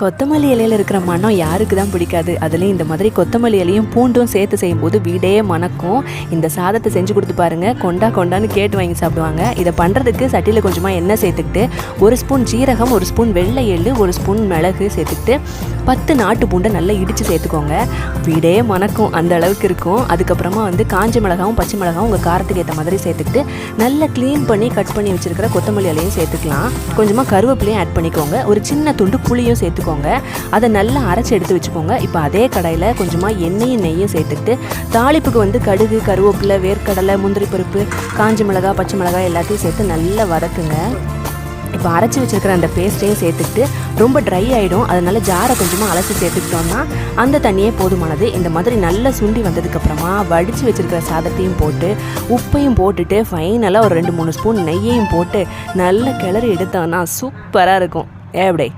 கொத்தமல்லி இலையில் இருக்கிற மனம் யாருக்கு தான் பிடிக்காது. அதுலேயும் இந்த மாதிரி கொத்தமல்லி இலையும் பூண்டும் சேர்த்து செய்யும்போது வீடே மணக்கும். இந்த சாதத்தை செஞ்சு கொடுத்து பாருங்கள், கொண்டா கொண்டான்னு கேட்டு வாங்கி சாப்பிடுவாங்க. இதை பண்ணுறதுக்கு சட்டியில் கொஞ்சமாக எண்ணெய் சேர்த்துக்கிட்டு 1 ஸ்பூன் ஜீரகம், 1 ஸ்பூன் வெள்ளை எள்ளு, 1 ஸ்பூன் மிளகு சேர்த்துக்கிட்டு 10 நாட்டு பூண்டை நல்லா இடித்து சேர்த்துக்கோங்க. வீடே மணக்கும், அந்த அளவுக்கு இருக்கும். அதுக்கப்புறமா காஞ்ச மிளகாவும் பச்சை மிளகாவும் உங்கள் காரத்துக்கு ஏற்ற மாதிரி சேர்த்துக்கிட்டு நல்லா க்ளீன் பண்ணி கட் பண்ணி வச்சுருக்கிற கொத்தமல்லி இலையும் சேர்த்துக்கலாம். கொஞ்சமாக கருவேப்பிலையும் ஆட் பண்ணிக்கோங்க. ஒரு சின்ன துண்டு புளியும் சேர்த்துக்கோங்க. அதை நல்லா அரைச்சி எடுத்து வச்சுக்கோங்க. இப்போ அதே கடாயில் கொஞ்சமாக எண்ணெயும் நெய்யும் சேர்த்துக்கிட்டு தாளிப்புக்கு கடுகு, கருவேப்பிலை, வேர்க்கடலை, முந்திரி பருப்பு, காஞ்ச மிளகாய், பச்சை மிளகாய் எல்லாத்தையும் சேர்த்து நல்லா வதக்குங்க. இப்போ அரைச்சி வச்சுருக்கிற அந்த பேஸ்ட்டையும் சேர்த்துக்கிட்டு ரொம்ப ட்ரை ஆகிடும். அதனால ஜாரை கொஞ்சமாக அலசி சேர்த்துக்கிட்டோம்னா அந்த தண்ணியே போதுமானது. இந்த மாதிரி நல்லா சுண்டி வந்ததுக்கப்புறமா வடித்து வச்சுருக்கிற சாதத்தையும் போட்டு உப்பையும் போட்டுட்டு ஃபைனலாக ஒரு 2-3 ஸ்பூன் நெய்யையும் போட்டு நல்லா கிளறி எடுத்தோன்னா சூப்பராக இருக்கும். எப்படி?